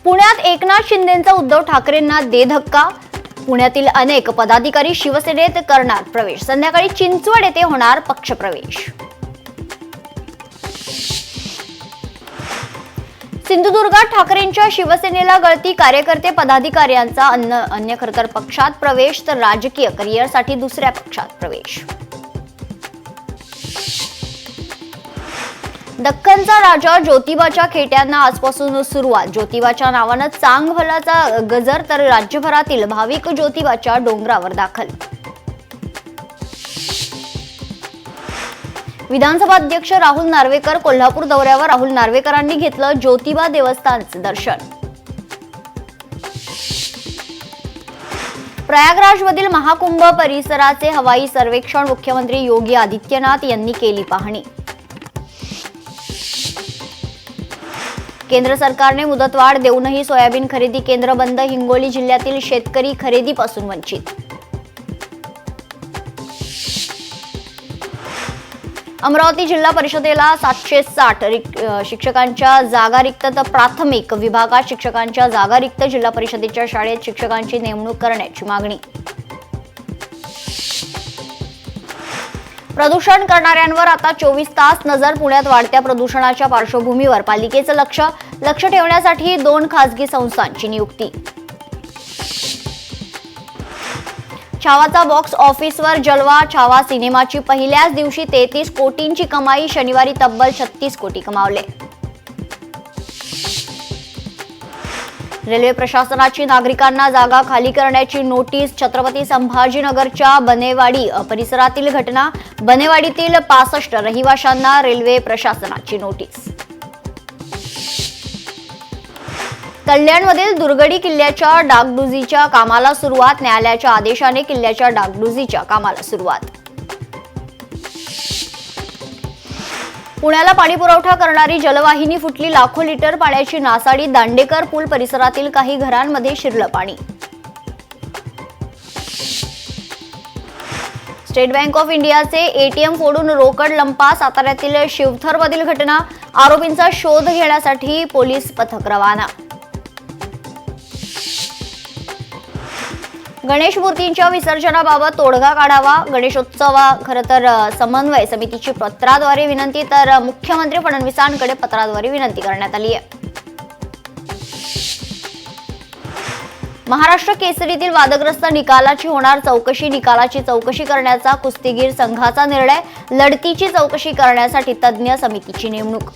पुण्यात एकनाथ शिंदेंचा उद्धव ठाकरेंना दे धक्का। पुण्यातील अनेक पदाधिकारी शिवसेनेत करणार प्रवेश। संध्याकाळी चिंचवड येथे होणार पक्षप्रवेश। सिंधुदुर्गात ठाकरेंच्या शिवसेनेला गळती, कार्यकर्ते पदाधिकाऱ्यांचा अन्य खरतर पक्षात प्रवेश तर राजकीय करिअरसाठी दुसऱ्या पक्षात प्रवेश। दख्खनचा राजा ज्योतिबाच्या खेट्यांना आजपासून सुरुवात। ज्योतिबाच्या नावानं चांगभलाचा गजर तर राज्यभरातील भाविक ज्योतिबाच्या डोंगरावर दाखल। विधानसभा अध्यक्ष राहुल नार्वेकर कोल्हापूर दौऱ्यावर। राहुल नार्वेकरांनी घेतलं ज्योतिबा देवस्थानचं दर्शन। प्रयागराजमधील महाकुंभ परिसराचे हवाई सर्वेक्षण। मुख्यमंत्री योगी आदित्यनाथ यांनी केली पाहणी। केंद्र सरकारने मुदतवाढ देऊनही सोयाबीन खरेदी केंद्र बंद। हिंगोली जिल्ह्यातील शेतकरी खरेदीपासून वंचित। अमरावती जिल्हा परिषदेला 760 शिक्षकांच्या जागा रिक्त तर प्राथमिक विभागात शिक्षकांच्या जागा रिक्त। जिल्हा परिषदेच्या शाळेत शिक्षकांची नेमणूक करण्याची मागणी। प्रदूषण करणाऱ्यांवर आता 24 तास नजर। पुण्यात वाढत्या प्रदूषणाच्या पार्श्वभूमीवर पालिकेचं लक्ष ठेवण्यासाठी 2 खासगी संस्थांची नियुक्ती। छावाचा बॉक्स ऑफिसवर जलवा। छावा सिनेमाची पहिल्याच दिवशी 33 कोटींची कमाई। शनिवारी तब्बल 36 कोटी कमावले। रेल्वे प्रशासनाची नागरिकांना जागा खाली करण्याची नोटीस। छत्रपती संभाजीनगरच्या बनेवाडी परिसरातील घटना। बनेवाडीतील 65 रहिवाशांना रेल्वे प्रशासनाची नोटीस। कल्याणमधील दुर्गडी किल्ल्याच्या डागडुजीच्या कामाला सुरुवात। न्यायालयाच्या आदेशाने किल्ल्याच्या डागडुजीच्या कामाला सुरुवात। पुण्याला पाणी पुरवठा करणारी जलवाहिनी फुटली। लाखो लिटर पाण्याची नासाडी। दांडेकर पूल परिसरातील काही घरांमध्ये शिरलं पाणी। स्टेट बँक ऑफ इंडियाचे एटीएम फोडून रोकड लंपा। साताऱ्यातील शिवथरमधील घटना। आरोपींचा शोध घेण्यासाठी पोलीस पथक रवाना। गणेश मूर्तींच्या विसर्जनाबाबत तोडगा काढावा। गणेशोत्सवा खरतर समन्वय समितीची पत्राद्वारे विनंती तर मुख्यमंत्री फडणवीसांकडे पत्राद्वारे विनंती करण्यात आली आहे। महाराष्ट्र केसरीतील वादग्रस्त निकालाची होणार चौकशी। निकालाची चौकशी करण्याचा कुस्तीगीर संघाचा निर्णय। लढतीची चौकशी करण्यासाठी तज्ज्ञ समितीची नेमणूक।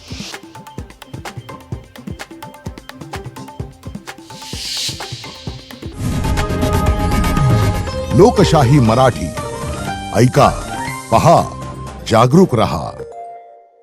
लोकशाही मराठी ऐका, पहा, जागरूक रहा।